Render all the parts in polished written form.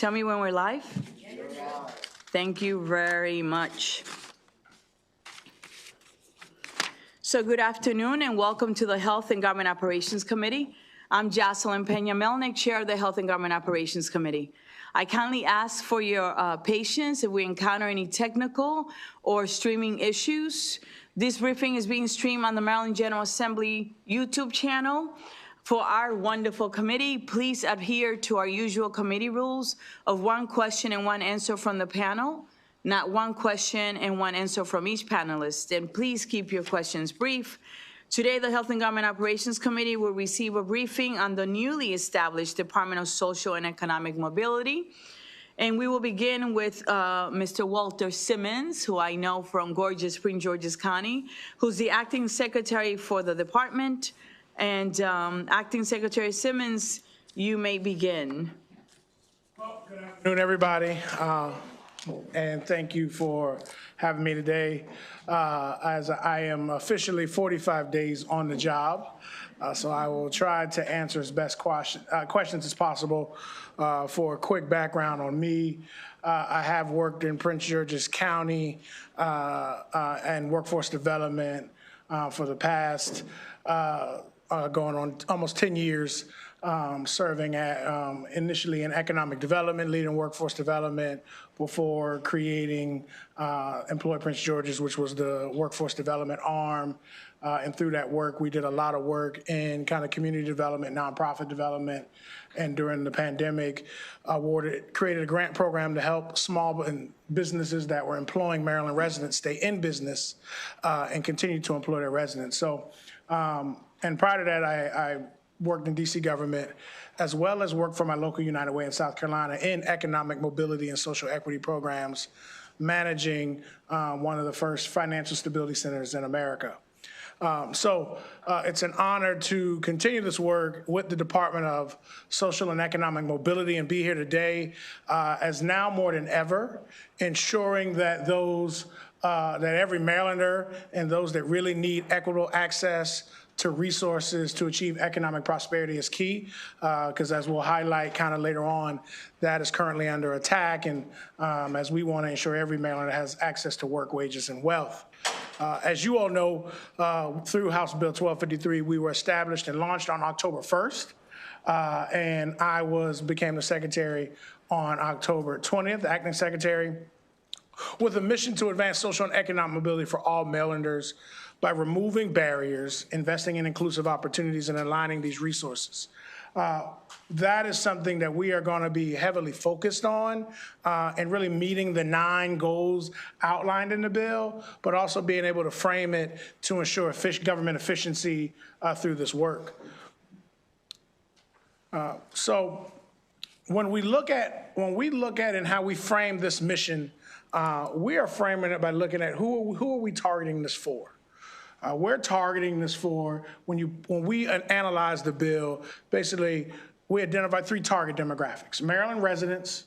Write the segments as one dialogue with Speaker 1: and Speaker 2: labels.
Speaker 1: Tell me when we're live. Thank you very much. So good afternoon and welcome to the Health and Government Operations Committee. I'm Jocelyn Peña-Melnick, Chair of the Health and Government Operations Committee. I kindly ask for your patience if we encounter any technical or streaming issues. This briefing is being streamed on the Maryland General Assembly YouTube channel. For our wonderful committee, please adhere to our usual committee rules of one question and one answer from the panel, not one question and one answer from each panelist. And please keep your questions brief. Today, the Health and Government Operations Committee will receive a briefing on the newly established Department of Social and Economic Mobility. And we will begin with Mr. Walter Simmons, who I know from gorgeous Prince George's County, who's the acting secretary for the department. And Acting Secretary Simmons, you may begin.
Speaker 2: Well, good afternoon, everybody. And thank you for having me today. As I am officially 45 days on the job, so I will try to answer as best questions as possible. For a quick background on me, I have worked in Prince George's County and workforce development for the past going on almost 10 years, serving at initially in economic development, leading workforce development before creating Employ Prince George's, which was the workforce development arm. And through that work, we did a lot of work in kind of community development, nonprofit development. And during the pandemic, created a grant program to help small businesses that were employing Maryland residents stay in business and continue to employ their residents. So, and prior to that, I worked in DC government, as well as worked for my local United Way in South Carolina in economic mobility and social equity programs, managing one of the first financial stability centers in America. So it's an honor to continue this work with the Department of Social and Economic Mobility and be here today as now more than ever, ensuring that those, that every Marylander and those that really need equitable access to resources to achieve economic prosperity is key, because as we'll highlight kind of later on, that is currently under attack, and as we want to ensure every Marylander has access to work, wages, and wealth. As you all know, through House Bill 1253, we were established and launched on October 1st, and I became the secretary on October 20th, the acting secretary, with a mission to advance social and economic mobility for all Marylanders by removing barriers, investing in inclusive opportunities, and aligning these resources. That is something that we are going to be heavily focused on and really meeting the 9 goals outlined in the bill, but also being able to frame it to ensure government efficiency through this work. So when we look at and how we frame this mission, we are framing it by looking at who are we targeting this for. We're targeting this for, when we analyze the bill, basically we identified 3 target demographics: Maryland residents,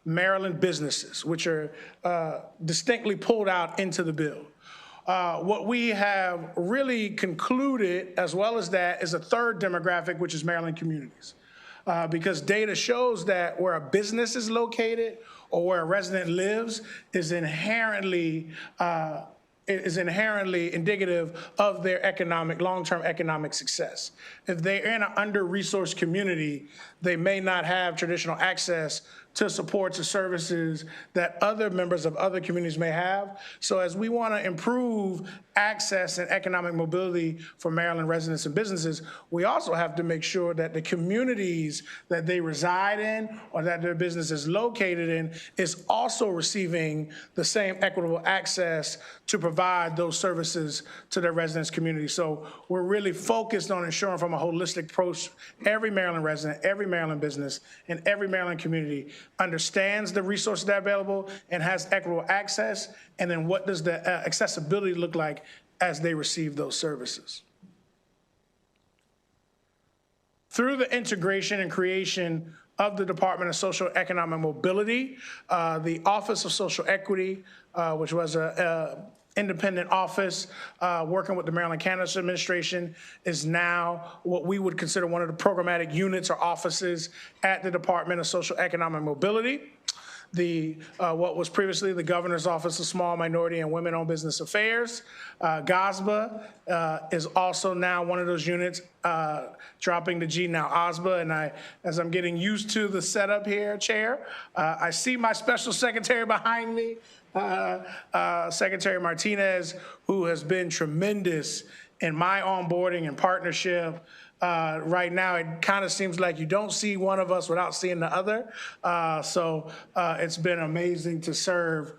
Speaker 2: Maryland businesses, which are distinctly pulled out into the bill. What we have really concluded, as well as that, is a 3rd demographic, which is Maryland communities. Because data shows that where a business is located or where a resident lives is inherently indicative of their long-term economic success. If they're in an under-resourced community, they may not have traditional access to supports or services that other members of other communities may have. So as we want to improve access and economic mobility for Maryland residents and businesses, we also have to make sure that the communities that they reside in or that their business is located in is also receiving the same equitable access to provide those services to their residents' community. So we're really focused on ensuring from a holistic approach, every Maryland resident, every Maryland business, and every Maryland community understands the resources that are available and has equitable access, and then what does the accessibility look like as they receive those services. Through the integration and creation of the Department of Social and Economic Mobility, the Office of Social Equity, which was independent office working with the Maryland Cannabis Administration is now what we would consider one of the programmatic units or offices at the Department of Social Economic Mobility. What was previously the Governor's Office of Small Minority and Women-Owned Business Affairs. GOSBA is also now one of those units, dropping the G now, OSBA. And as I'm getting used to the setup here, Chair, I see my special secretary behind me, Secretary Martinez, who has been tremendous in my onboarding and partnership. Right now, it kind of seems like you don't see one of us without seeing the other. So it's been amazing to serve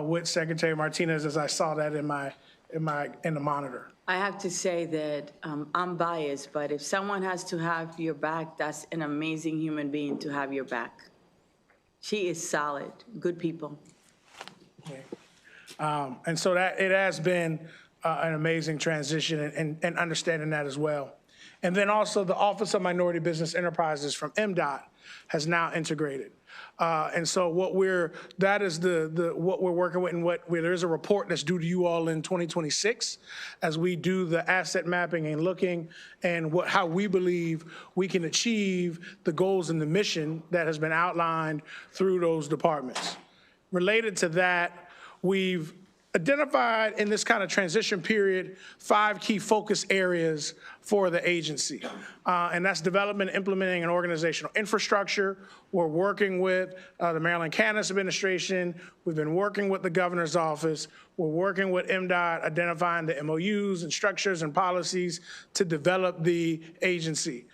Speaker 2: with Secretary Martinez, as I saw that in the monitor.
Speaker 1: I have to say that I'm biased, but if someone has to have your back, that's an amazing human being to have your back. She is solid, good people.
Speaker 2: Okay. And so that it has been an amazing transition and understanding that as well. And then also the Office of Minority Business Enterprises from MDOT has now integrated. And so what we're working with, and there is a report that's due to you all in 2026 as we do the asset mapping and looking and how we believe we can achieve the goals and the mission that has been outlined through those departments. Related to that, we've identified in this kind of transition period 5 key focus areas for the agency, and that's development, implementing, and organizational infrastructure. We're working with the Maryland Cannabis Administration. We've been working with the Governor's Office. We're working with MDOT, identifying the MOUs and structures and policies to develop the agency.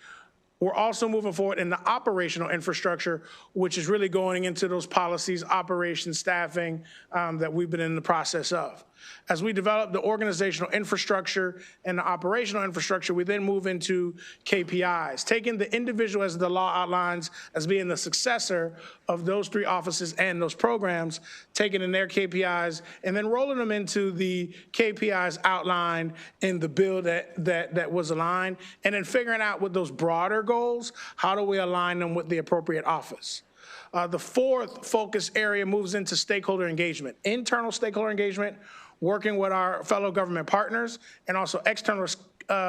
Speaker 2: We're also moving forward in the operational infrastructure, which is really going into those policies, operations, staffing that we've been in the process of. As we develop the organizational infrastructure and the operational infrastructure, we then move into KPIs, taking the individual, as the law outlines, as being the successor of those 3 offices and those programs, taking in their KPIs, and then rolling them into the KPIs outlined in the bill that was aligned, and then figuring out with those broader goals, how do we align them with the appropriate office. The 4th focus area moves into stakeholder engagement, internal stakeholder engagement, working with our fellow government partners, and also external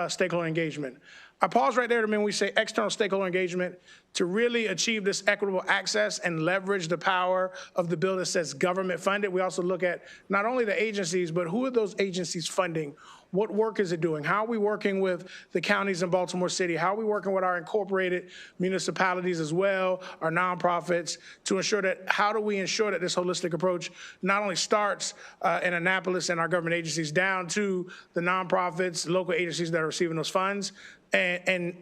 Speaker 2: stakeholder engagement. I pause right there when we say external stakeholder engagement to really achieve this equitable access and leverage the power of the bill that says government funded. We also look at not only the agencies, but who are those agencies funding? What work is it doing? How are we working with the counties in Baltimore City? How are we working with our incorporated municipalities as well, our nonprofits, to ensure that, how do we ensure that this holistic approach not only starts in Annapolis and our government agencies down to the nonprofits, local agencies that are receiving those funds, and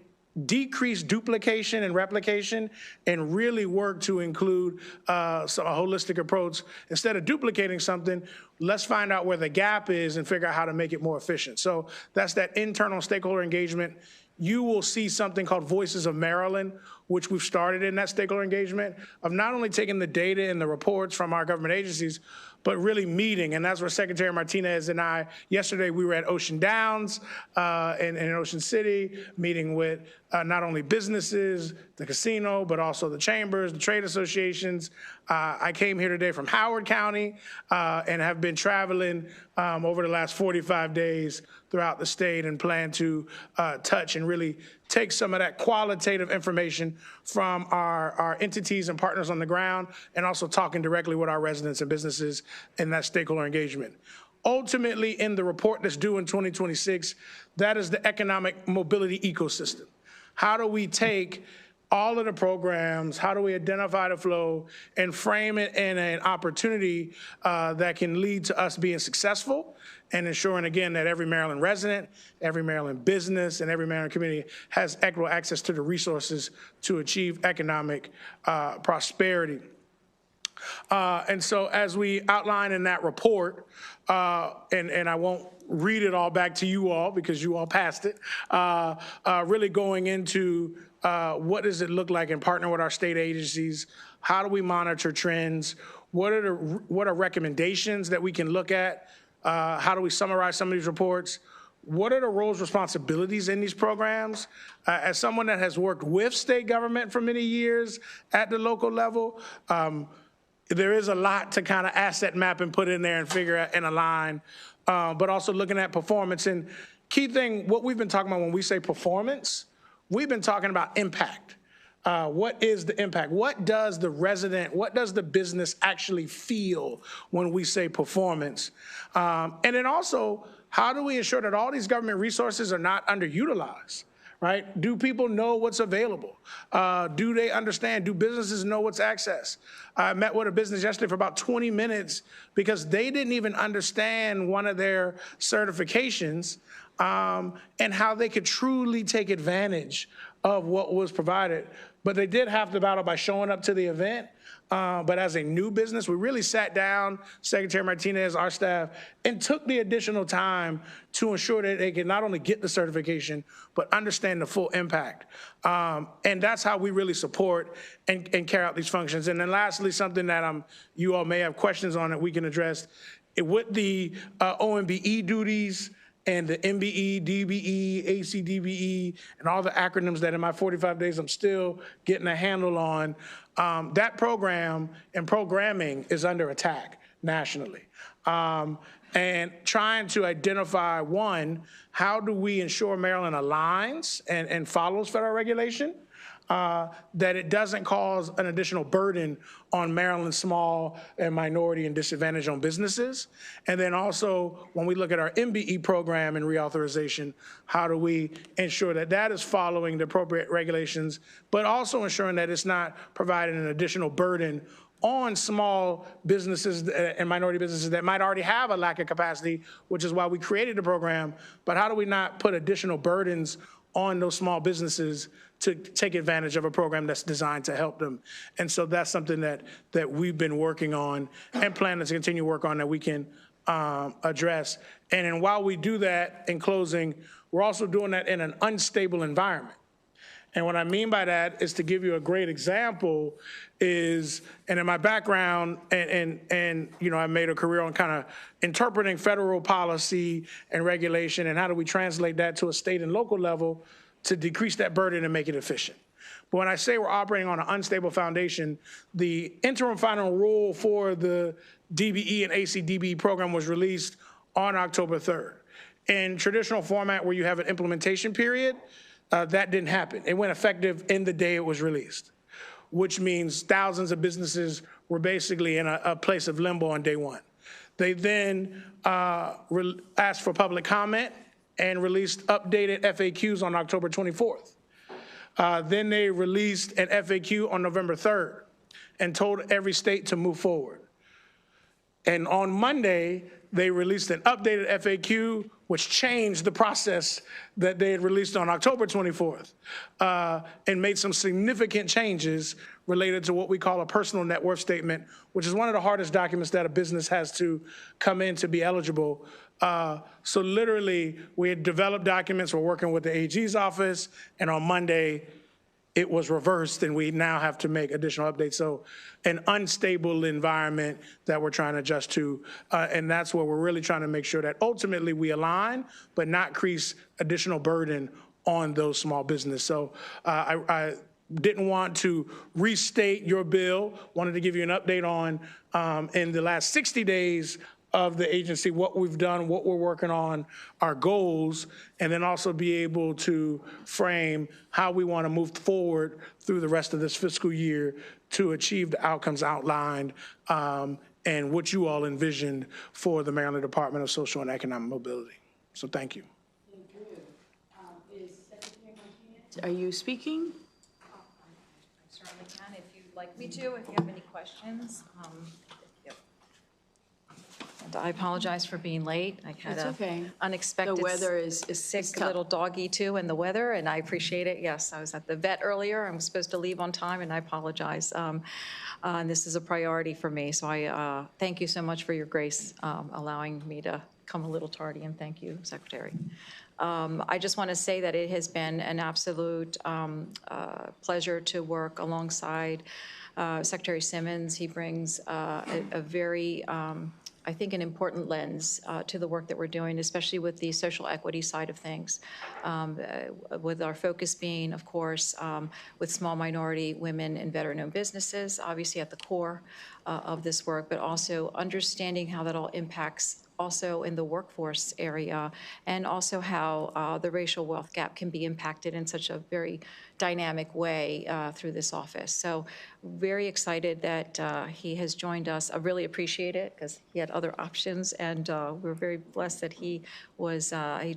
Speaker 2: decrease duplication and replication, and really work to include a holistic approach. Instead of duplicating something, let's find out where the gap is and figure out how to make it more efficient. So that's that internal stakeholder engagement. You will see something called Voices of Maryland, which we've started in that stakeholder engagement, of not only taking the data and the reports from our government agencies, but really meeting. And that's where Secretary Martinez and I, yesterday we were at Ocean Downs in Ocean City, meeting with not only businesses, the casino, but also the chambers, the trade associations. I came here today from Howard County and have been traveling over the last 45 days throughout the state, and plan to touch and really take some of that qualitative information from our entities and partners on the ground, and also talking directly with our residents and businesses in that stakeholder engagement. Ultimately, in the report that's due in 2026, that is the economic mobility ecosystem. How do we take all of the programs, how do we identify the flow and frame it in an opportunity that can lead to us being successful, and ensuring, again, that every Maryland resident, every Maryland business, and every Maryland community has equitable access to the resources to achieve economic prosperity. And so as we outline in that report, and I won't read it all back to you all because you all passed it, really going into what does it look like in partnering with our state agencies? How do we monitor trends? What are recommendations that we can look at? How do we summarize some of these reports? What are the roles, responsibilities in these programs? As someone that has worked with state government for many years at the local level, there is a lot to kind of asset map and put in there and figure out and align, but also looking at performance. And key thing, what we've been talking about when we say performance, we've been talking about impact. What is the impact? What does the resident, what does the business actually feel when we say performance? And then also, how do we ensure that all these government resources are not underutilized? Right? Do people know what's available? Do they understand? Do businesses know what's accessed? I met with a business yesterday for about 20 minutes because they didn't even understand one of their certifications and how they could truly take advantage of what was provided. But they did half the battle by showing up to the event. But as a new business, we really sat down, Secretary Martinez, our staff, and took the additional time to ensure that they could not only get the certification, but understand the full impact. And that's how we really support and carry out these functions. And then lastly, something that you all may have questions on that we can address, with the OMBE duties and the MBE, DBE, ACDBE, and all the acronyms that in my 45 days I'm still getting a handle on, that program and programming is under attack nationally. And trying to identify, one, how do we ensure Maryland aligns and follows federal regulation, that it doesn't cause an additional burden on Maryland's small and minority and disadvantaged-owned businesses. And then also, when we look at our MBE program and reauthorization, how do we ensure that that is following the appropriate regulations, but also ensuring that it's not providing an additional burden on small businesses and minority businesses that might already have a lack of capacity, which is why we created the program. But how do we not put additional burdens on those small businesses to take advantage of a program that's designed to help them? And so that's something that we've been working on and planning to continue to work on that we can address. And then while we do that, in closing, we're also doing that in an unstable environment. And what I mean by that is, to give you a great example, is, and in my background, and you know, I made a career on kind of interpreting federal policy and regulation, and how do we translate that to a state and local level to decrease that burden and make it efficient. But when I say we're operating on an unstable foundation, the interim final rule for the DBE and ACDBE program was released on October 3rd. In traditional format where you have an implementation period, that didn't happen. It went effective in the day it was released, which means thousands of businesses were basically in a place of limbo on day one. They then asked for public comment and released updated FAQs on October 24th. Then they released an FAQ on November 3rd and told every state to move forward. And on Monday, they released an updated FAQ, which changed the process that they had released on October 24th, and made some significant changes related to what we call a personal net worth statement, which is one of the hardest documents that a business has to come in to be eligible. So literally, we had developed documents, we're working with the AG's office, and on Monday, it was reversed, and we now have to make additional updates. So an unstable environment that we're trying to adjust to, and that's where we're really trying to make sure that ultimately we align, but not increase additional burden on those small businesses. So I didn't want to restate your bill, wanted to give you an update on, in the last 60 days of the agency, what we've done, what we're working on, our goals, and then also be able to frame how we want to move forward through the rest of this fiscal year to achieve the outcomes outlined and what you all envisioned for the Maryland Department of Social and Economic Mobility. So thank you.
Speaker 1: Thank you. Is Secretary Martinez, are you speaking?
Speaker 3: I certainly can if you'd like me to, if you have any questions. And I apologize for being late. I had an unexpected
Speaker 1: The weather is
Speaker 3: sick
Speaker 1: tough.
Speaker 3: little doggy too, and the weather, and I appreciate it. Yes, I was at the vet earlier. I was supposed to leave on time, and I apologize. And this is a priority for me, so I thank you so much for your grace, allowing me to come a little tardy, and thank you, Secretary. I just want to say that it has been an absolute pleasure to work alongside Secretary Simmons. He brings a very I think, an important lens to the work that we're doing, especially with the social equity side of things, with our focus being, of course, with small minority, women, and veteran-owned businesses, obviously at the core of this work, but also understanding how that all impacts also in the workforce area, and also how the racial wealth gap can be impacted in such a very dynamic way through this office. So very excited that he has joined us. I really appreciate it because he had other options, and we're very blessed that he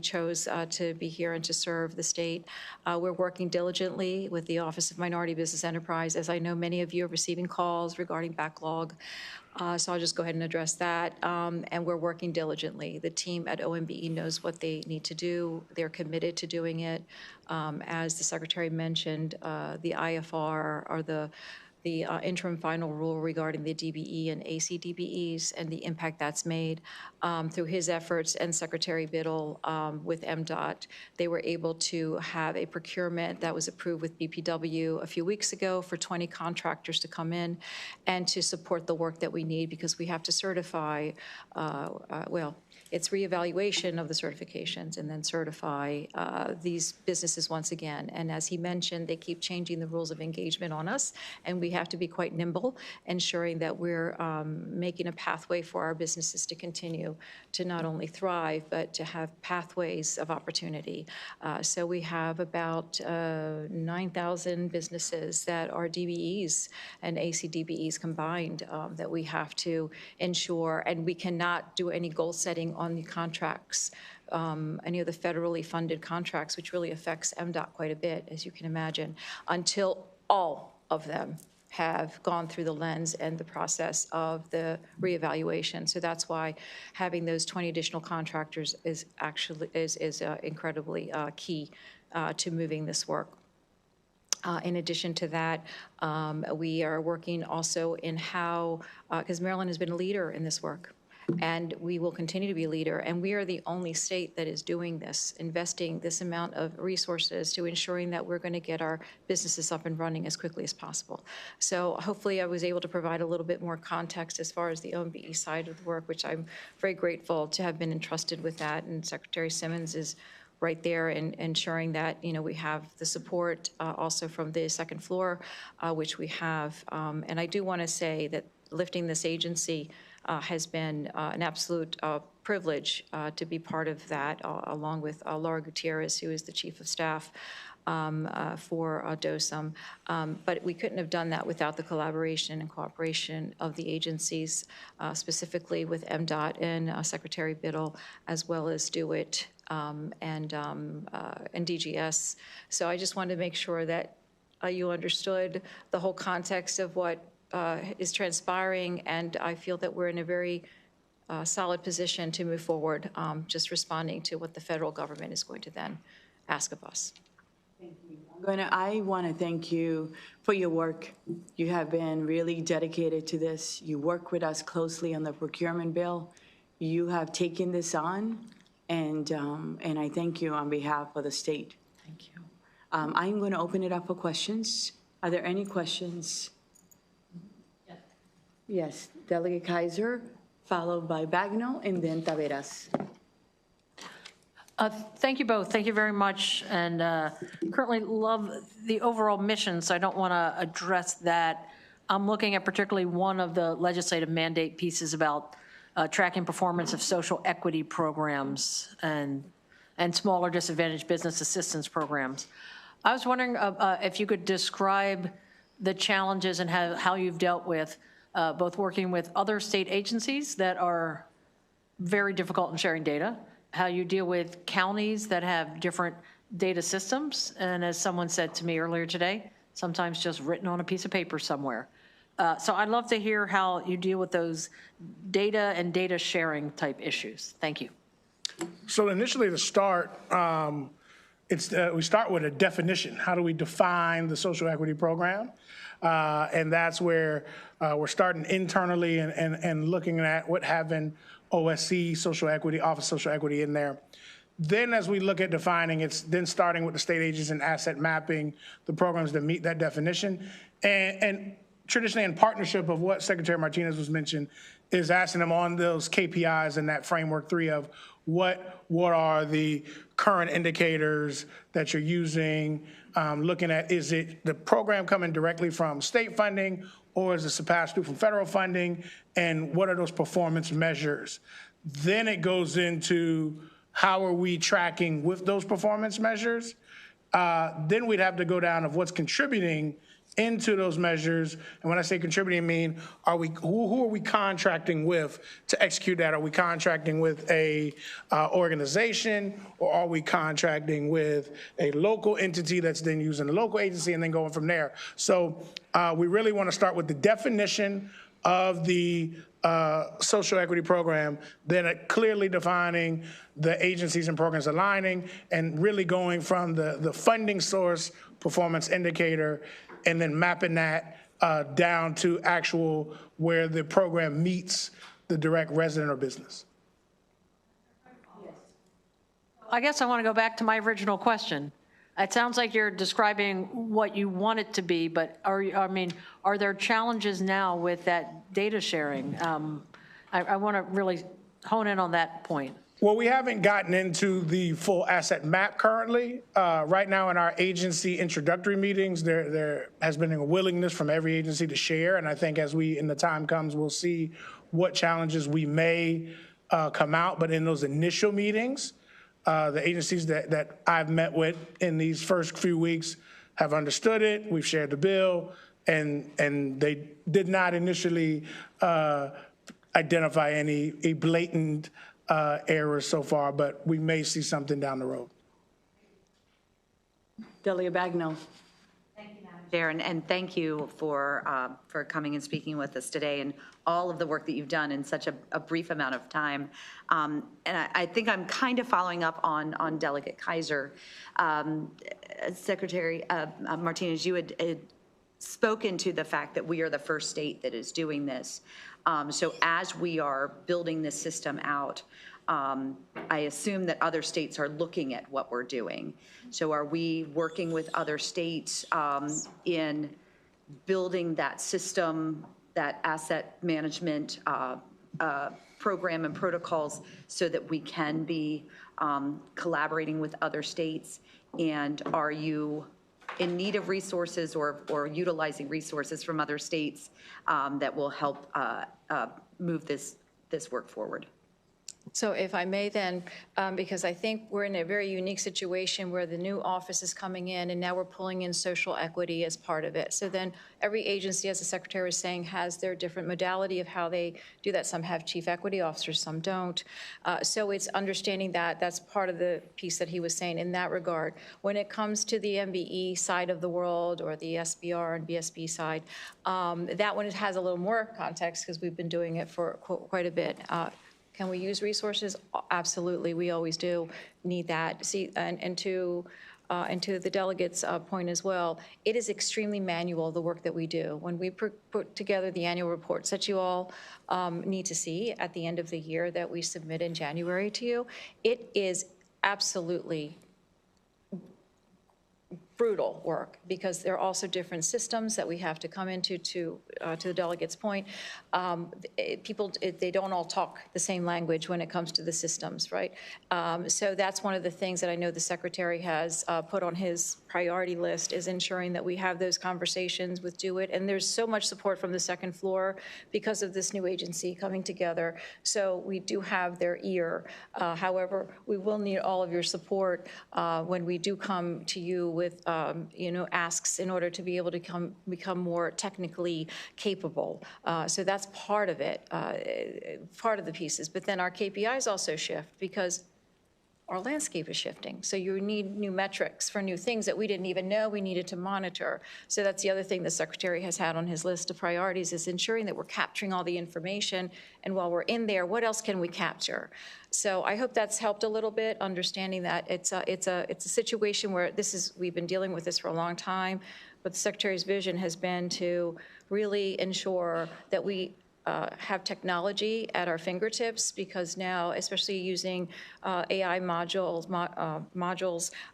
Speaker 3: chose to be here and to serve the state. We're working diligently with the Office of Minority Business Enterprise, as I know many of you are receiving calls regarding backlog. So I'll just go ahead and address that. And we're working diligently. The team at OMBE knows what they need to do. They're committed to doing it. As the Secretary mentioned, the IFR, or the interim final rule regarding the DBE and ACDBEs and the impact that's made. Through his efforts and Secretary Biddle with MDOT, they were able to have a procurement that was approved with BPW a few weeks ago for 20 contractors to come in and to support the work that we need, because we have to certify, it's reevaluation of the certifications and then certify these businesses once again. And as he mentioned, they keep changing the rules of engagement on us, and we have to be quite nimble, ensuring that we're making a pathway for our businesses to continue to not only thrive, but to have pathways of opportunity. So we have about 9,000 businesses that are DBEs and ACDBEs combined that we have to ensure, and we cannot do any goal setting on the contracts, any of the federally funded contracts, which really affects MDOT quite a bit, as you can imagine, until all of them have gone through the lens and the process of the reevaluation. So that's why having those 20 additional contractors is actually incredibly key to moving this work. In addition to that, we are working also in how, because Maryland has been a leader in this work, and we will continue to be a leader. And we are the only state that is doing this, investing this amount of resources to ensuring that we're going to get our businesses up and running as quickly as possible. So hopefully I was able to provide a little bit more context as far as the OMBE side of the work, which I'm very grateful to have been entrusted with that. And Secretary Simmons is right there and ensuring that, we have the support also from the second floor, which we have. And I do want to say that lifting this agency has been an absolute privilege to be part of that, along with Laura Gutierrez, who is the Chief of Staff for DOSM. But we couldn't have done that without the collaboration and cooperation of the agencies, specifically with MDOT and Secretary Biddle, as well as DeWitt and DGS. So I just wanted to make sure that you understood the whole context of what is transpiring, and I feel that we're in a very solid position to move forward, just responding to what the federal government is going to then ask of us.
Speaker 1: Thank you. I want to thank you for your work. You have been really dedicated to this. You work with us closely on the procurement bill. You have taken this on, and I thank you on behalf of the state.
Speaker 3: Thank you.
Speaker 1: I'm going to open it up for questions. Are there any questions? Yes, Delegate Kaiser, followed by Bagno, and then Taveras.
Speaker 4: Thank you both. Thank you very much. And currently love the overall mission, so I don't want to address that. I'm looking at particularly one of the legislative mandate pieces about tracking performance of social equity programs and smaller disadvantaged business assistance programs. I was wondering if you could describe the challenges and how you've dealt with both working with other state agencies that are very difficult in sharing data, how you deal with counties that have different data systems, and as someone said to me earlier today, sometimes just written on a piece of paper somewhere. So I'd love to hear how you deal with those data and data sharing type issues. Thank you.
Speaker 2: So initially to start, we start with a definition. How do we define the social equity program? And that's where we're starting internally and looking at what having OSC, social equity, Office of Social Equity in there. Then as we look at defining, it's then starting with the state agencies and asset mapping, the programs that meet that definition, and traditionally in partnership of what Secretary Martinez was mentioned, is asking them on those KPIs in that framework 3 of what are the current indicators that you're using, looking at, is it the program coming directly from state funding or is it passed through from federal funding, and what are those performance measures? Then it goes into how are we tracking with those performance measures? Then we'd have to go down of what's contributing into those measures. And when I say contributing, I mean, who are we contracting with to execute that? Are we contracting with a organization, or are we contracting with a local entity that's then using a local agency and then going from there? So we really want to start with the definition of the social equity program, then clearly defining the agencies and programs aligning, and really going from the funding source performance indicator and then mapping that down to actual where the program meets the direct resident or business.
Speaker 4: I guess I want to go back to my original question. It sounds like you're describing what you want it to be, but are there challenges now with that data sharing? I want to really hone in on that point.
Speaker 2: Well, we haven't gotten into the full asset map currently. Right now in our agency introductory meetings, there has been a willingness from every agency to share. And I think as in the time comes, we'll see what challenges we may come out. But in those initial meetings, the agencies that I've met with in these first few weeks have understood it. We've shared the bill, and they did not initially identify any blatant errors so far, but we may see something down the road.
Speaker 1: Delia Bagno.
Speaker 5: Thank you, Madam Chair, and thank you for coming and speaking with us today and all of the work that you've done in such a brief amount of time. And I think I'm kind of following up on Delegate Kaiser. Secretary Martinez, you had spoken to the fact that we are the first state that is doing this. So as we are building this system out, I assume that other states are looking at what we're doing. So are we working with other states in building that system, that asset management program and protocols, so that we can be collaborating with other states? And are you in need of resources or utilizing resources from other states that will help move this work forward?
Speaker 3: So if I may then, because I think we're in a very unique situation where the new office is coming in and now we're pulling in social equity as part of it. So then every agency, as the Secretary was saying, has their different modality of how they do that. Some have chief equity officers, some don't. So it's understanding that that's part of the piece that he was saying in that regard. When it comes to the MBE side of the world, or the SBR and BSB side, that one has a little more context because we've been doing it for quite a bit. Can we use resources? Absolutely, we always do need that. See, and to the delegates' point as well, it is extremely manual, the work that we do. When we put together the annual reports that you all need to see at the end of the year that we submit in January to you, it is absolutely brutal work, because there are also different systems that we have to come into to the delegate's point. People, they don't all talk the same language when it comes to the systems, right? So that's one of the things that I know the Secretary has put on his priority list, is ensuring that we have those conversations with DO IT. And there's so much support from the second floor because of this new agency coming together. So we do have their ear. However, we will need all of your support when we do come to you with asks in order to be able to become more technically capable. So that's part of it, part of the pieces. But then our KPIs also shift because our landscape is shifting. So you need new metrics for new things that we didn't even know we needed to monitor. So that's the other thing the Secretary has had on his list of priorities, is ensuring that we're capturing all the information. And while we're in there, what else can we capture? So I hope that's helped a little bit, understanding that it's a situation where we've been dealing with this for a long time, but the Secretary's vision has been to really ensure that we have technology at our fingertips, because now, especially using AI modules,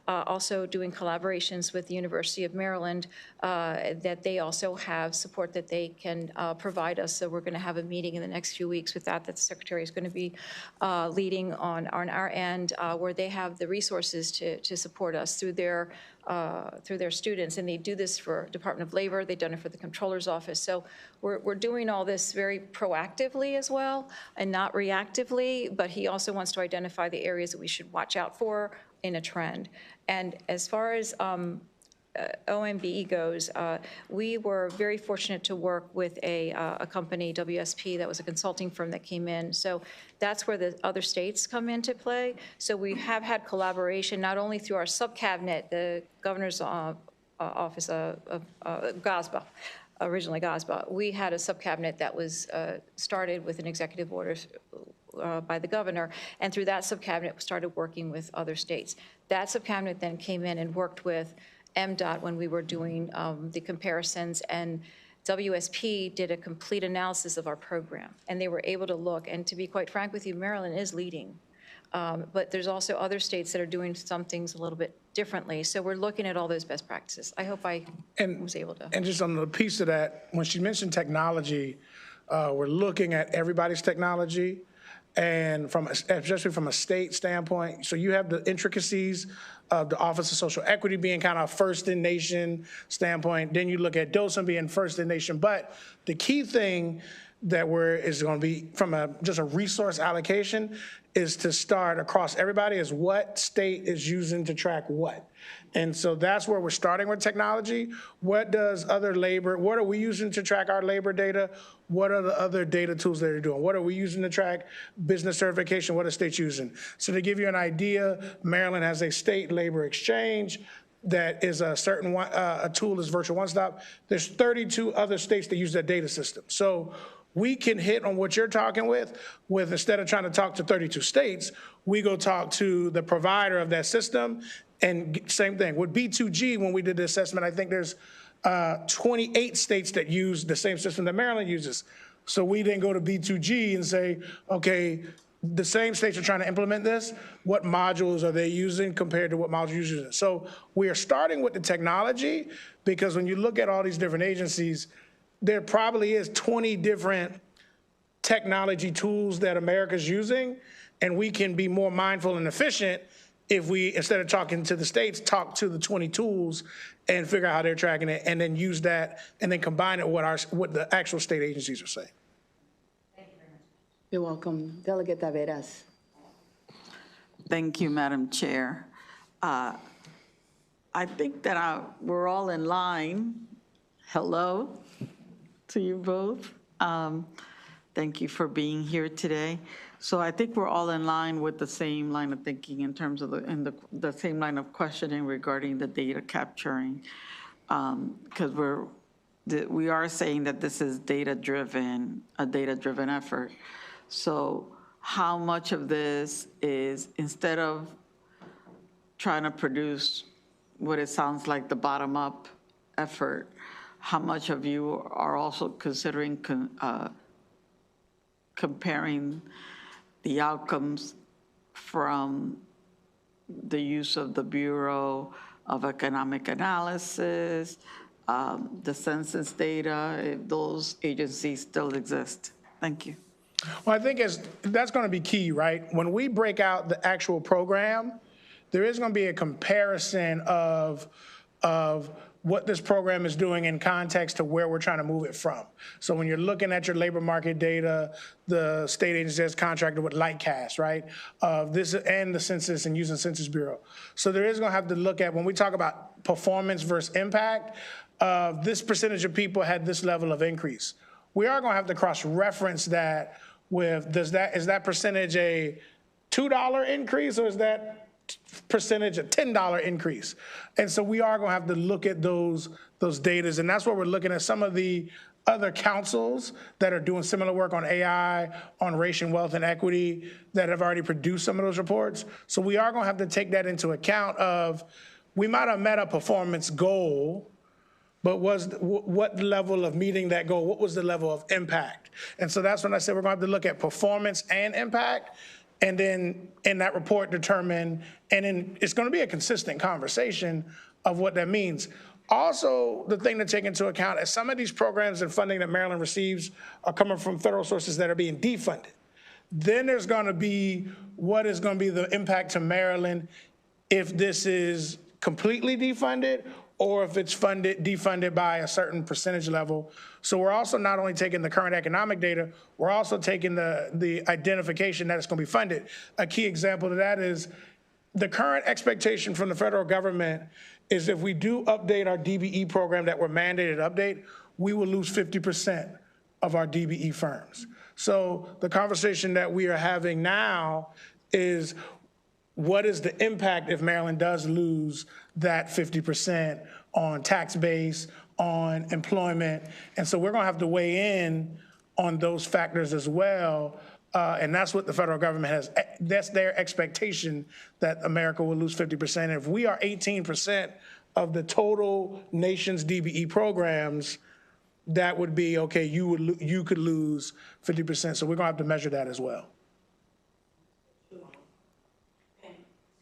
Speaker 3: also doing collaborations with the University of Maryland, that they also have support that they can provide us. So we're going to have a meeting in the next few weeks with that the Secretary is going to be leading on our end, where they have the resources to support us through their students. And they do this for Department of Labor. They've done it for the Comptroller's Office. So we're doing all this very proactively as well and not reactively, but he also wants to identify the areas that we should watch out for in a trend. And as far as OMBE goes, we were very fortunate to work with a company, WSP, that was a consulting firm that came in. So that's where the other states come into play. So we have had collaboration not only through our sub-cabinet, the governor's office of GOSBA, originally GOSBA. We had a sub-cabinet that was started with an executive order by the governor, and through that sub-cabinet we started working with other states. That sub-cabinet then came in and worked with MDOT when we were doing the comparisons, and WSP did a complete analysis of our program, and they were able to look, and to be quite frank with you, Maryland is leading. But there's also other states that are doing some things a little bit differently. So we're looking at all those best practices. I hope I was able to.
Speaker 2: And just on the piece of that, when she mentioned technology, we're looking at everybody's technology, and especially from a state standpoint. So you have the intricacies of the Office of Social Equity being kind of first in nation standpoint. Then you look at DOSA being first in nation. But the key thing that is going to be from just a resource allocation is to start across everybody is what state is using to track what. And so that's where we're starting with technology. What are we using to track our labor data? What are the other data tools that they're doing? What are we using to track business certification? What are states using? So to give you an idea, Maryland has a state labor exchange that is a certain one, a tool is Virtual One Stop. There's 32 other states that use that data system. So we can hit on what you're talking with instead of trying to talk to 32 states, we go talk to the provider of that system. And same thing with B2G, when we did the assessment, I think there's 28 states that use the same system that Maryland uses. So we then go to B2G and say, okay, the same states are trying to implement this. What modules are they using compared to what modules you're using? So we are starting with the technology, because when you look at all these different agencies, there probably is 20 different technology tools that America's using, and we can be more mindful and efficient if we, instead of talking to the states, talk to the 20 tools and figure out how they're tracking it, and then use that and then combine it with what the actual state agencies are saying.
Speaker 1: Thank you very much. You're welcome. Delegate Taveras.
Speaker 6: Thank you, Madam Chair. I think that we're all in line. Hello to you both. Thank you for being here today. So I think we're all in line with the same line of thinking in terms of the same line of questioning regarding the data capturing, because we are saying that this is a data-driven effort. So how much of this is, instead of trying to produce what it sounds like the bottom-up effort, how much of you are also considering comparing the outcomes from the use of the Bureau of Economic Analysis, the census data, if those agencies still exist? Thank you.
Speaker 2: Well, I think that's going to be key, right? When we break out the actual program, there is going to be a comparison of what this program is doing in context to where we're trying to move it from. So when you're looking at your labor market data, the state agency has contracted with Lightcast, right? This and the census and using Census Bureau. So there is going to have to look at, when we talk about performance versus impact, this percentage of people had this level of increase. We are going to have to cross-reference that with, is that percentage a $2 increase, or is that percentage a $10 increase? And so we are going to have to look at those datas, and that's what we're looking at. Some of the other councils that are doing similar work on AI, on race and wealth and equity, that have already produced some of those reports. So we are going to have to take that into account of, we might have met a performance goal, but what level of meeting that goal, what was the level of impact? And so that's when I said we're going to have to look at performance and impact, and then in that report determine, and then it's going to be a consistent conversation of what that means. Also, the thing to take into account is some of these programs and funding that Maryland receives are coming from federal sources that are being defunded. Then there's going to be what is going to be the impact to Maryland if this is completely defunded or if it's defunded by a certain percentage level. So we're also not only taking the current economic data, we're also taking the identification that it's going to be funded. A key example of that is the current expectation from the federal government is if we do update our DBE program that we're mandated to update, we will lose 50% of our DBE firms. So the conversation that we are having now is what is the impact if Maryland does lose that 50% on tax base, on employment? And so we're going to have to weigh in on those factors as well. And that's what the federal government has. That's their expectation, that America will lose 50%. If we are 18% of the total nation's DBE programs, that would be, okay, you could lose 50%. So we're going to have to measure that as well.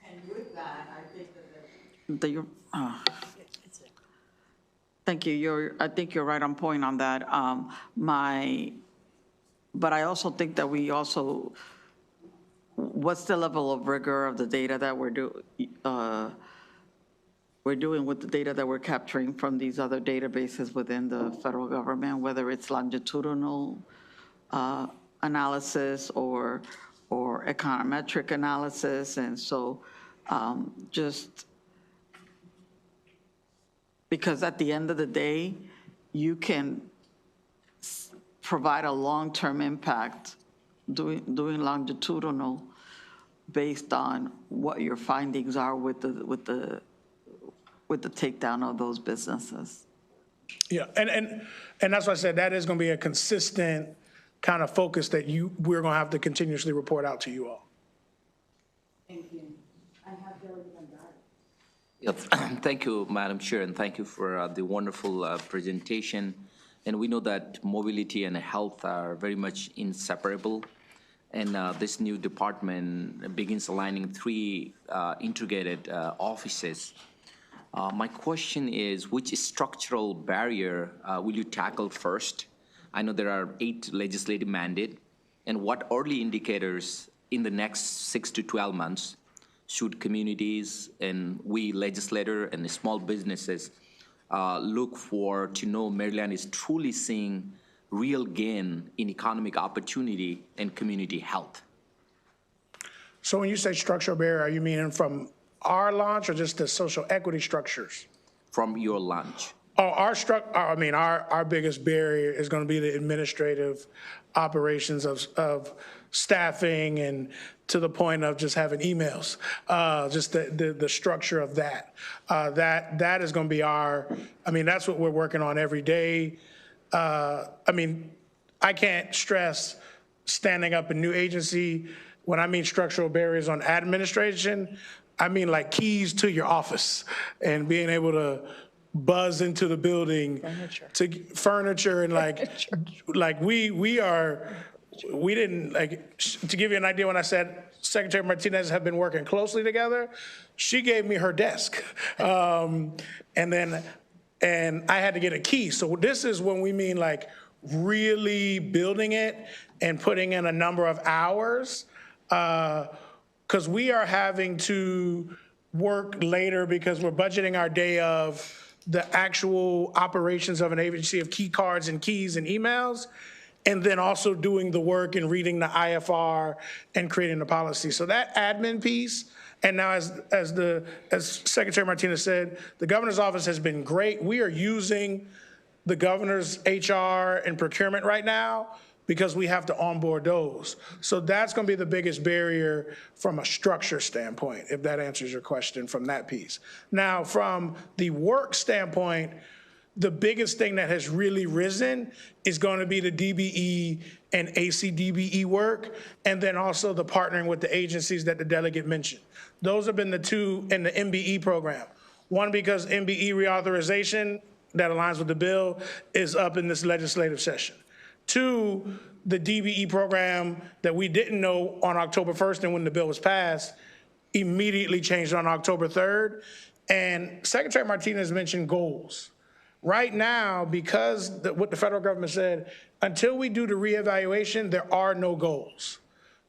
Speaker 6: And with that, I think that thank you. I think you're right on point on that. But I also think that what's the level of rigor of the data that we're doing with the data that we're capturing from these other databases within the federal government, whether it's longitudinal analysis or econometric analysis. And so just because at the end of the day, you can provide a long-term impact doing longitudinal based on what your findings are with the takedown of those businesses.
Speaker 2: Yeah, and that's why I said that is going to be a consistent kind of focus that we're going to have to continuously report out to you all.
Speaker 1: Thank you. I have
Speaker 7: Yes, thank you, Madam Chair, and thank you for the wonderful presentation. And we know that mobility and health are very much inseparable. And this new department begins aligning 3 integrated offices. My question is, which structural barrier will you tackle first? I know there are 8 legislative mandates. And what early indicators in the next 6 to 12 months should communities and we legislators and the small businesses look for to know Maryland is truly seeing real gain in economic opportunity and community health?
Speaker 2: So when you say structural barrier, are you meaning from our launch or just the social equity structures?
Speaker 7: From your launch.
Speaker 2: Oh, our biggest barrier is going to be the administrative operations of staffing, and to the point of just having emails, just the structure of that. That is going to be that's what we're working on every day. I can't stress standing up a new agency. When I mean structural barriers on administration, I mean like keys to your office and being able to buzz into the building, furniture and we didn't, to give you an idea, when I said Secretary Martinez have been working closely together, she gave me her desk. And I had to get a key. So this is when we mean really building it and putting in a number of hours, because we are having to work later because we're budgeting our day of the actual operations of an agency of key cards and keys and emails, and then also doing the work and reading the IFR and creating the policy. So that admin piece, and now as Secretary Martinez said, the governor's office has been great. We are using the governor's HR and procurement right now because we have to onboard those. So that's going to be the biggest barrier from a structure standpoint, if that answers your question from that piece. Now, from the work standpoint, the biggest thing that has really risen is going to be the DBE and ACDBE work, and then also the partnering with the agencies that the delegate mentioned. Those have been the 2 in the MBE program. One, because MBE reauthorization that aligns with the bill is up in this legislative session. Two, the DBE program that we didn't know on October 1st and when the bill was passed immediately changed on October 3rd. And Secretary Martinez mentioned goals. Right now, because what the federal government said, until we do the reevaluation, there are no goals.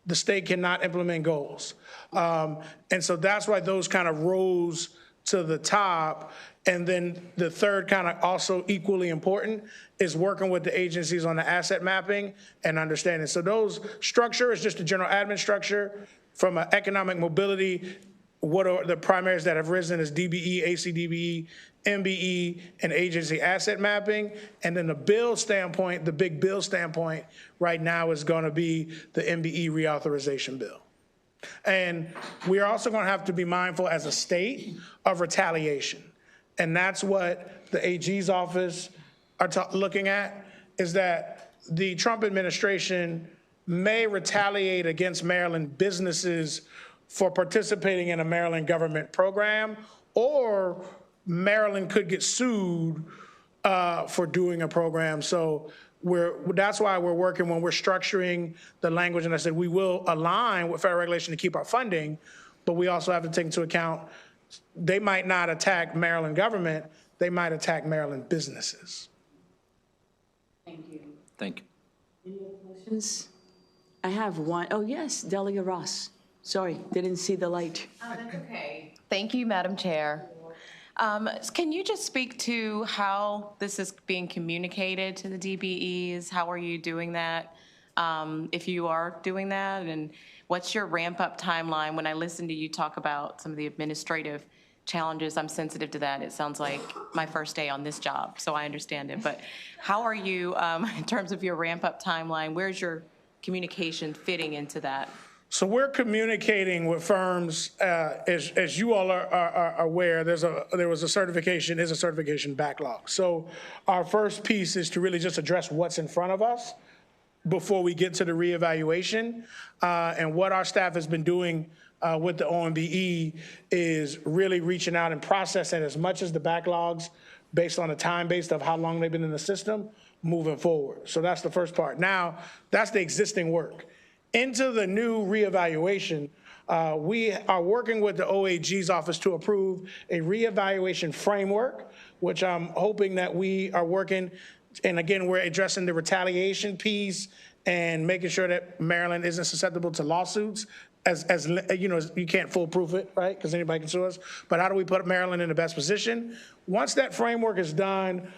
Speaker 2: The state cannot implement goals. And so that's why those kind of rose to the top. And then the third kind of also equally important is working with the agencies on the asset mapping and understanding. So those structure is just a general admin structure. From an economic mobility, what are the primaries that have risen is DBE, ACDBE, MBE, and agency asset mapping. And then the bill standpoint, the big bill standpoint right now is going to be the MBE reauthorization bill. And we are also going to have to be mindful as a state of retaliation. And that's what the AG's office are looking at, is that the Trump administration may retaliate against Maryland businesses for participating in a Maryland government program, or Maryland could get sued for doing a program. So that's why we're working when we're structuring the language. And I said we will align with federal regulation to keep our funding, but we also have to take into account they might not attack Maryland government, they might attack Maryland businesses.
Speaker 1: Thank you.
Speaker 7: Thank you.
Speaker 1: Any other questions? I have one. Oh, yes, Delegate Ross. Sorry, didn't see the light.
Speaker 8: Oh, that's okay. Thank you, Madam Chair. Can you just speak to how this is being communicated to the DBEs? How are you doing that, if you are doing that? And what's your ramp-up timeline? When I listen to you talk about some of the administrative challenges, I'm sensitive to that. It sounds like my first day on this job, so I understand it. But how are you, in terms of your ramp-up timeline, where's your communication fitting into that?
Speaker 2: So we're communicating with firms, as you all are aware, there was a certification backlog. So our first piece is to really just address what's in front of us before we get to the reevaluation. And what our staff has been doing with the OMBE is really reaching out and processing as much as the backlogs based on the time base of how long they've been in the system moving forward. So that's the first part. Now, that's the existing work. Into the new reevaluation, we are working with the OAG's office to approve a reevaluation framework, which I'm hoping that we are working, and again, we're addressing the retaliation piece and making sure that Maryland isn't susceptible to lawsuits. As you know, you can't foolproof it, right? Because anybody can sue us. But how do we put Maryland in the best position? Once that framework is done,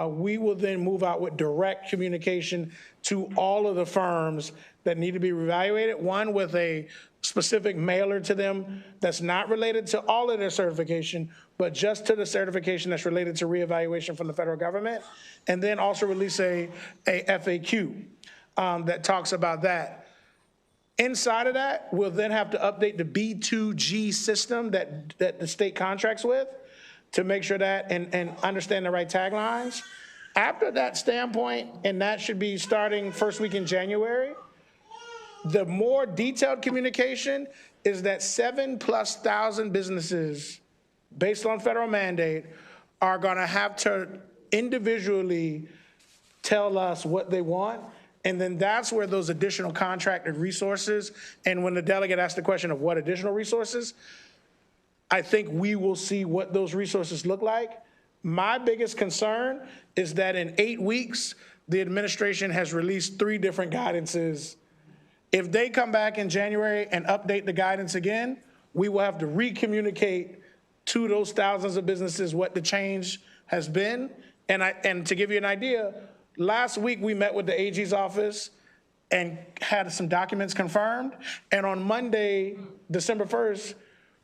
Speaker 2: we will then move out with direct communication to all of the firms that need to be reevaluated. One with a specific mailer to them that's not related to all of their certification, but just to the certification that's related to reevaluation from the federal government. And then also release a FAQ that talks about that. Inside of that, we'll then have to update the B2G system that the state contracts with to make sure that and understand the right taglines. After that standpoint, and that should be starting first week in January, the more detailed communication is that 7,000+ businesses, based on federal mandate, are gonna have to individually tell us what they want. And then that's where those additional contracted resources, and when the delegate asked the question of what additional resources, I think we will see what those resources look like. My biggest concern is that in 8 weeks, the administration has released 3 different guidances. If they come back in January and update the guidance again, we will have to re-communicate to those thousands of businesses what the change has been. And to give you an idea, last week, we met with the AG's office and had some documents confirmed. And on Monday, December 1st,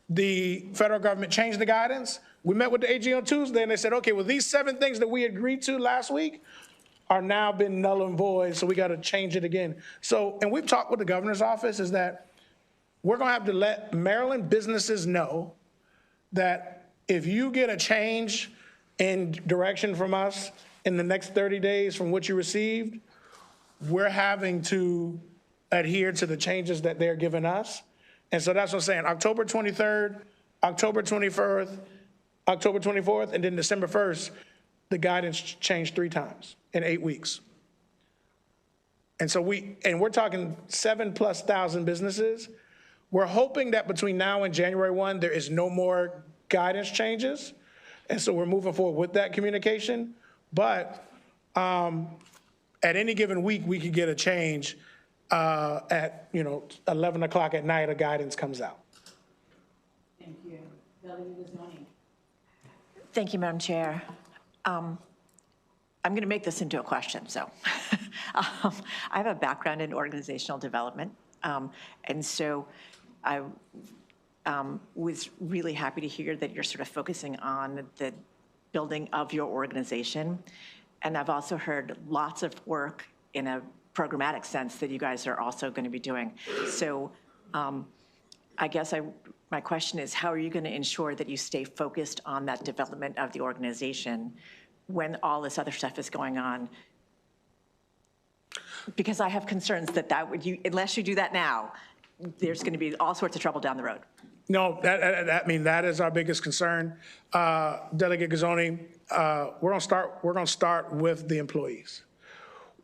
Speaker 2: the federal government changed the guidance. We met with the AG on Tuesday, and they said, okay, well, these 7 things that we agreed to last week are now been null and void, so we got to change it again. So, and we've talked with the governor's office, is that we're going to have to let Maryland businesses know that if you get a change in direction from us in the next 30 days from what you received, we're having to adhere to the changes that they're giving us. And so that's what I'm saying. October 23rd, October 24th, and then December 1st, the guidance changed 3 times in 8 weeks. And so we're talking 7,000+ businesses. We're hoping that between now and January 1, there is no more guidance changes. And so we're moving forward with that communication. But at any given week, we could get a change at 11 o'clock at night, a guidance comes out.
Speaker 1: Thank you. Delegate Guzmani.
Speaker 9: Thank you, Madam Chair. I'm going to make this into a question. So I have a background in organizational development. And so I was really happy to hear that you're sort of focusing on the building of your organization. And I've also heard lots of work in a programmatic sense that you guys are also going to be doing. So I guess my question is, how are you going to ensure that you stay focused on that development of the organization when all this other stuff is going on? Because I have concerns that unless you do that now, there's going to be all sorts of trouble down the road.
Speaker 2: No, that is our biggest concern. Delegate Gazzoni, we're going to start with the employees.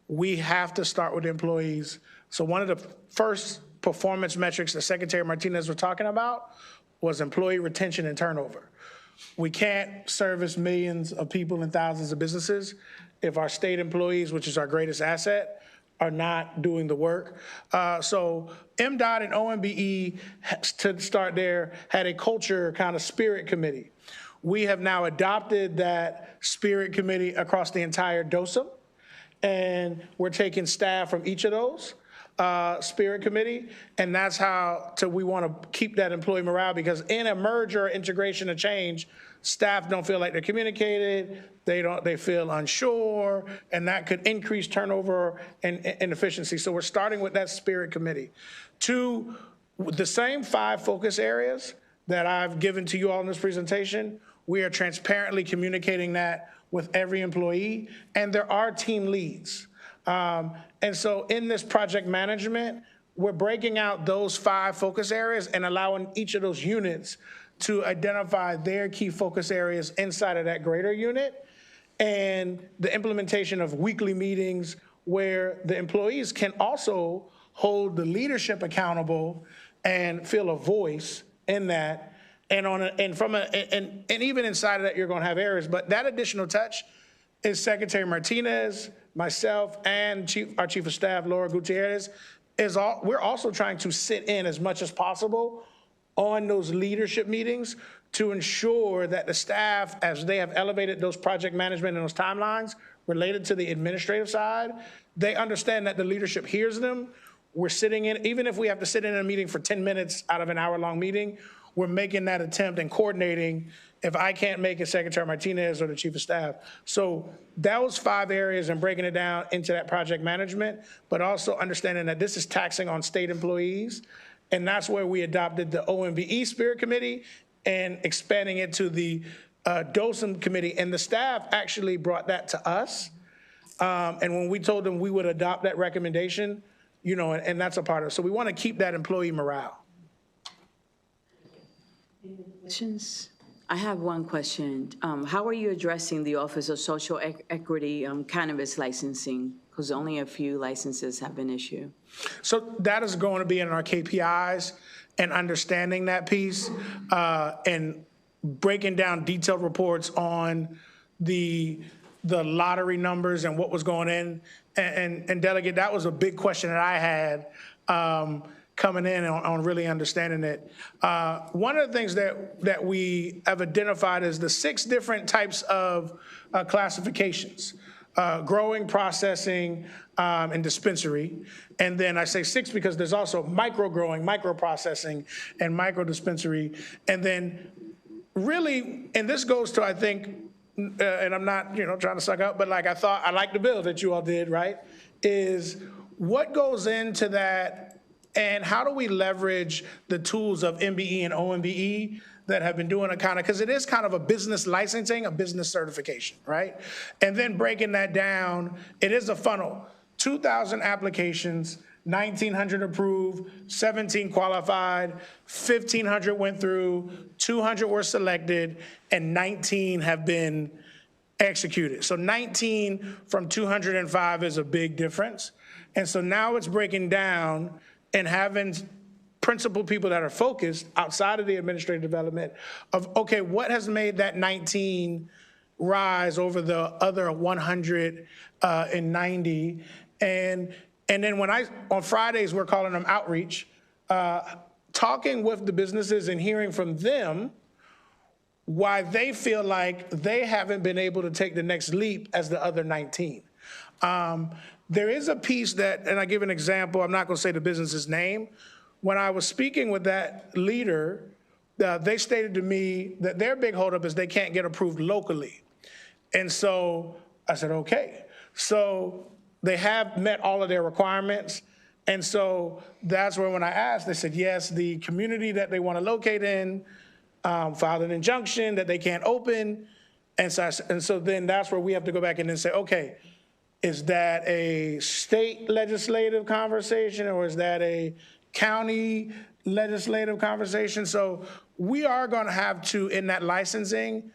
Speaker 2: We have to start with the employees. So one of the first performance metrics that Secretary Martinez was talking about was employee retention and turnover. We can't service millions of people and thousands of businesses if our state employees, which is our greatest asset, are not doing the work. So MDOT and OMBE, to start there, had a culture kind of spirit committee. We have now adopted that spirit committee across the entire DOSM, and we're taking staff from each of those spirit committee, and that's how we want to keep that employee morale, because in a merger, integration, or change, staff don't feel like they're communicated, they feel unsure, and that could increase turnover and efficiency. So we're starting with that spirit committee. 2, the same 5 focus areas that I've given to you all in this presentation, we are transparently communicating that with every employee, and there are team leads. And so in this project management, we're breaking out those 5 focus areas and allowing each of those units to identify their key focus areas inside of that greater unit, and the implementation of weekly meetings where the employees can also hold the leadership accountable and feel a voice in that. And even inside of that, you're going to have areas, but that additional touch is Secretary Martinez, myself, and our Chief of Staff, Laura Gutierrez, we're also trying to sit in as much as possible on those leadership meetings to ensure that the staff, as they have elevated those project management and those timelines related to the administrative side, they understand that the leadership hears them. We're sitting in, even if we have to sit in a meeting for 10 minutes out of an hour-long meeting, we're making that attempt and coordinating if I can't make it, Secretary Martinez or the Chief of Staff. So those 5 areas and breaking it down into that project management, but also understanding that this is taxing on state employees. And that's where we adopted the OMBE Spirit Committee and expanding it to the DOSM Committee. And the staff actually brought that to us. And when we told them we would adopt that recommendation, and that's a part of it. So we want to keep that employee morale.
Speaker 1: Questions? I have one question. How are you addressing the Office of Social Equity cannabis licensing? Because only a few licenses have been issued. So
Speaker 2: that is going to be in our KPIs and understanding that piece and breaking down detailed reports on the lottery numbers and what was going in. And Delegate, that was a big question that I had coming in on really understanding it. One of the things that we have identified is the 6 different types of classifications. Growing, processing, and dispensary. And then I say 6 because there's also micro-growing, micro-processing, and micro-dispensary. And then really, and this goes to, I think, and I'm not, trying to suck up, but I like the bill that you all did, right? Is what goes into that, and how do we leverage the tools of MBE and OMBE that have been doing because it is kind of a business licensing, a business certification, right? And then breaking that down, it is a funnel. 2,000 applications, 1,900 approved, 17 qualified, 1,500 went through, 200 were selected, and 19 have been executed. So 19 from 205 is a big difference. And so now it's breaking down and having principal people that are focused outside of the administrative development of, okay, what has made that 19 rise over the other 190? And then on Fridays, we're calling them outreach, talking with the businesses and hearing from them why they feel like they haven't been able to take the next leap as the other 19. There is a piece that, and I give an example, I'm not going to say the business's name. When I was speaking with that leader, they stated to me that their big holdup is they can't get approved locally. And so I said, okay. So they have met all of their requirements. And so that's where when I asked, they said, yes, the community that they want to locate in filed an injunction that they can't open. And so then that's where we have to go back and then say, okay, is that a state legislative conversation or is that a county legislative conversation? So we are going to have to, in that licensing,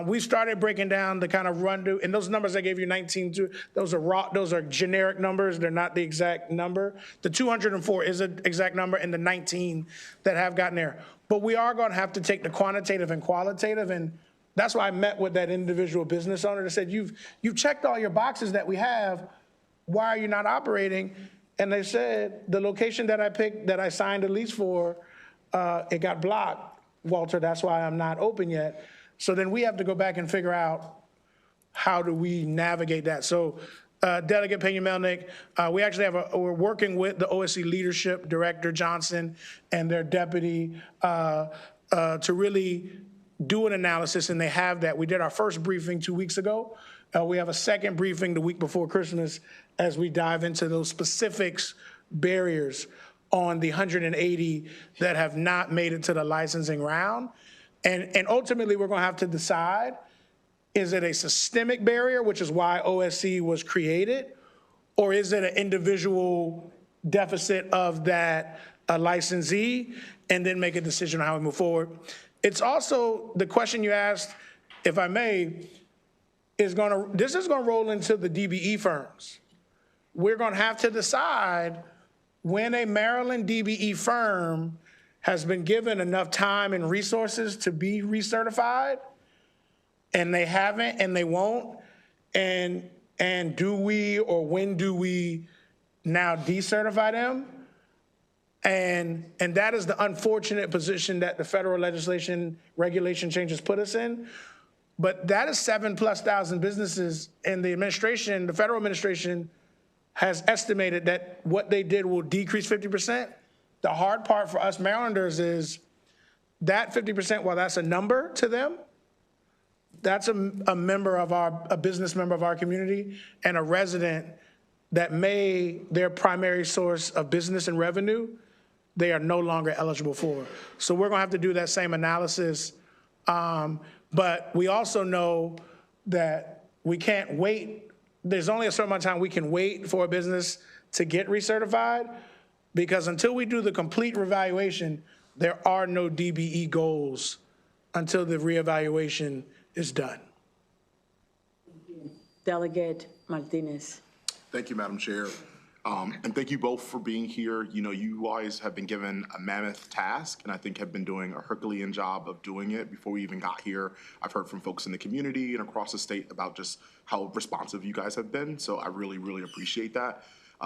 Speaker 2: we started breaking down the kind of run, and those numbers I gave you, 19, those are generic numbers. They're not the exact number. The 204 is an exact number, and the 19 that have gotten there. But we are going to have to take the quantitative and qualitative, and that's why I met with that individual business owner that said, you've checked all your boxes that we have. Why are you not operating? And they said, the location that I picked, that I signed a lease for, it got blocked, Walter. That's why I'm not open yet. So then we have to go back and figure out how do we navigate that. So Delegate Pena-Melnick, we actually we're working with the OSC Leadership Director Johnson and their deputy to really do an analysis, and they have that. We did our first briefing 2 weeks ago. We have a second briefing the week before Christmas as we dive into those specifics, barriers on the 180 that have not made it to the licensing round. And ultimately, we're going to have to decide, is it a systemic barrier, which is why OSC was created, or is it an individual deficit of that licensee, and then make a decision on how we move forward? It's also the question you asked, if I may, this is going to roll into the DBE firms. We're going to have to decide when a Maryland DBE firm has been given enough time and resources to be recertified, and they haven't and they won't, and do we, or when do we now decertify them? And that is the unfortunate position that the federal legislation regulation changes put us in. But that is 7,000+ businesses, and the administration, the federal administration, has estimated that what they did will decrease 50%. The hard part for us Marylanders is that 50%, while that's a number to them, that's a business member of our community and a resident that their primary source of business and revenue, they are no longer eligible for. So we're going to have to do that same analysis. But we also know that we can't wait. There's only a certain amount of time we can wait for a business to get recertified, because until we do the complete reevaluation, there are no DBE goals until the reevaluation is done.
Speaker 1: Delegate Martinez.
Speaker 10: Thank you, Madam Chair. And thank you both for being here. You know, you guys have been given a mammoth task, and I think have been doing a Herculean job of doing it. Before we even got here, I've heard from folks in the community and across the state about just how responsive you guys have been. So I really, really appreciate that.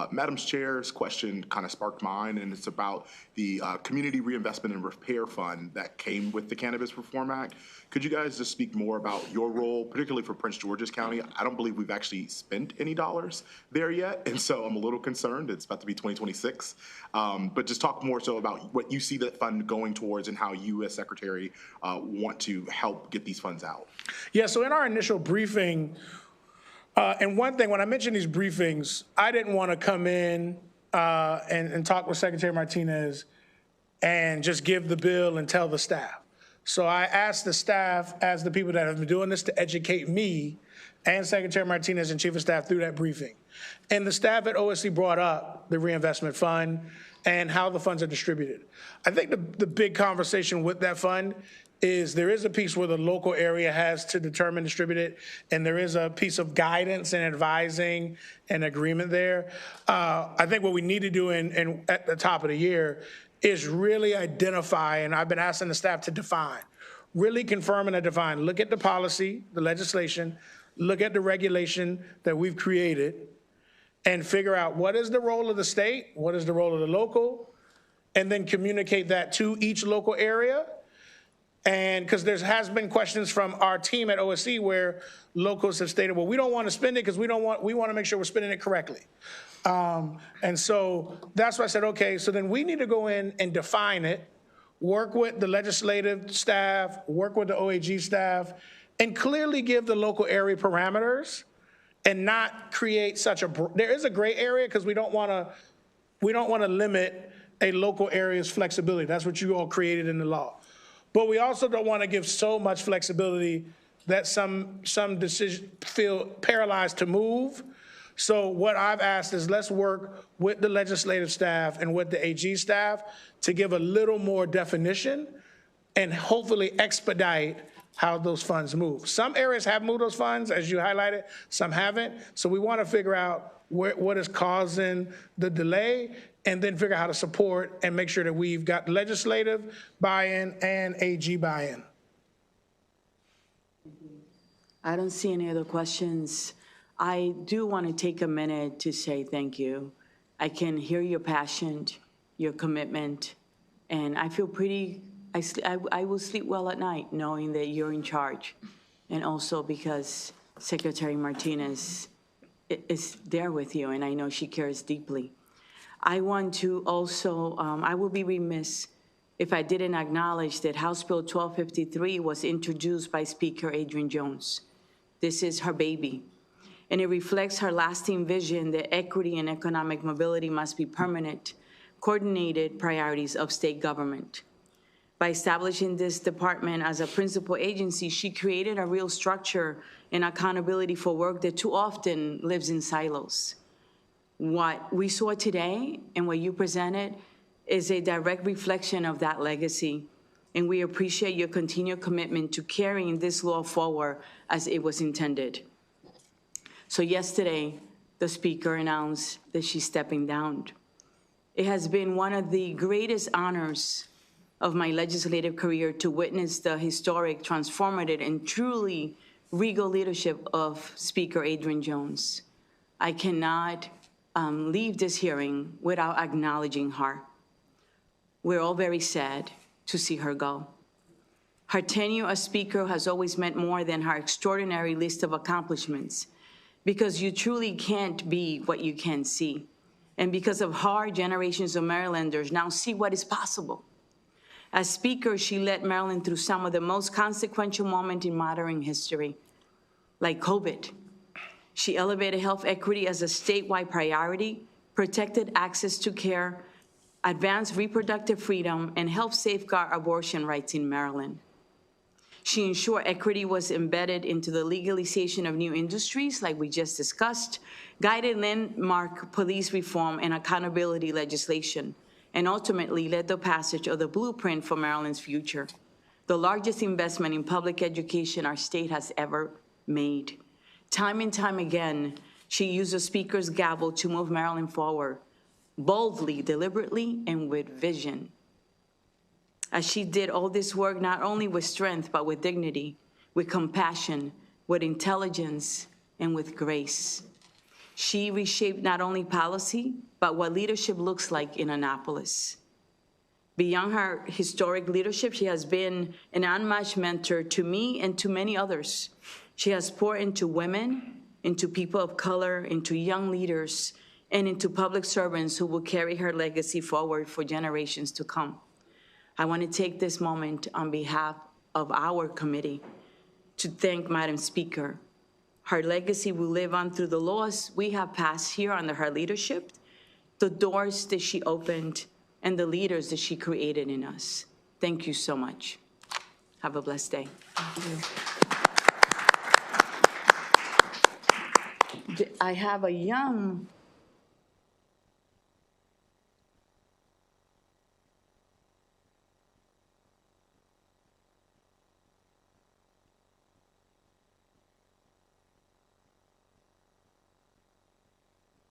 Speaker 10: Madam Chair's question kind of sparked mine, and it's about the Community Reinvestment and Repair Fund that came with the Cannabis Reform Act. Could you guys just speak more about your role, particularly for Prince George's County? I don't believe we've actually spent any dollars there yet, and so I'm a little concerned. It's about to be 2026. But just talk more so about what you see that fund going towards and how you as Secretary want to help get these funds out.
Speaker 2: Yeah, so in our initial briefing, and one thing, when I mentioned these briefings, I didn't want to come in and talk with Secretary Martinez and just give the bill and tell the staff. So I asked the staff, as the people that have been doing this, to educate me and Secretary Martinez and Chief of Staff through that briefing. And the staff at OSC brought up the reinvestment fund and how the funds are distributed. I think the big conversation with that fund is there is a piece where the local area has to determine, distribute it, and there is a piece of guidance and advising and agreement there. I think what we need to do at the top of the year is really identify, and I've been asking the staff to define, really confirm and define, look at the policy, the legislation, look at the regulation that we've created, and figure out what is the role of the state, what is the role of the local, and then communicate that to each local area. And because there has been questions from our team at OSC where locals have stated, well, we don't want to spend it because we want to make sure we're spending it correctly. And so that's why I said, okay, so then we need to go in and define it, work with the legislative staff, work with the OAG staff, and clearly give the local area parameters and not create such there is a gray area because we don't want to limit a local area's flexibility. That's what you all created in the law. But we also don't want to give so much flexibility that some decisions feel paralyzed to move. So what I've asked is let's work with the legislative staff and with the AG staff to give a little more definition and hopefully expedite how those funds move. Some areas have moved those funds, as you highlighted, some haven't. So we want to figure out what is causing the delay and then figure out how to support and make sure that we've got legislative buy-in and AG buy-in.
Speaker 1: I don't see any other questions. I do want to take a minute to say thank you. I can hear your passion, your commitment, and I feel I will sleep well at night knowing that you're in charge, and also because Secretary Martinez is there with you, and I know she cares deeply. I want to also, I will be remiss if I didn't acknowledge that House Bill 1253 was introduced by Speaker Adrian Jones. This is her baby, and it reflects her lasting vision that equity and economic mobility must be permanent, coordinated priorities of state government. By establishing this department as a principal agency, she created a real structure and accountability for work that too often lives in silos. What we saw today and what you presented is a direct reflection of that legacy, and we appreciate your continued commitment to carrying this law forward as it was intended. So yesterday, the Speaker announced that she's stepping down. It has been one of the greatest honors of my legislative career to witness the historic, transformative, and truly regal leadership of Speaker Adrian Jones. I cannot leave this hearing without acknowledging her. We're all very sad to see her go. Her tenure as Speaker has always meant more than her extraordinary list of accomplishments, because you truly can't be what you can't see. And because of her, generations of Marylanders now see what is possible. As Speaker, she led Maryland through some of the most consequential moments in modern history, like COVID. She elevated health equity as a statewide priority, protected access to care, advanced reproductive freedom, and helped safeguard abortion rights in Maryland. She ensured equity was embedded into the legalization of new industries, like we just discussed, guided landmark police reform and accountability legislation, and ultimately led the passage of the blueprint for Maryland's future, the largest investment in public education our state has ever made. Time and time again, she used the Speaker's gavel to move Maryland forward, boldly, deliberately, and with vision. As she did all this work, not only with strength, but with dignity, with compassion, with intelligence, and with grace. She reshaped not only policy, but what leadership looks like in Annapolis. Beyond her historic leadership, she has been an unmatched mentor to me and to many others. She has poured into women, into people of color, into young leaders, and into public servants who will carry her legacy forward for generations to come. I want to take this moment on behalf of our committee to thank Madam Speaker. Her legacy will live on through the laws we have passed here under her leadership, the doors that she opened, and the leaders that she created in us. Thank you so much. Have a blessed day. Thank you. I have a young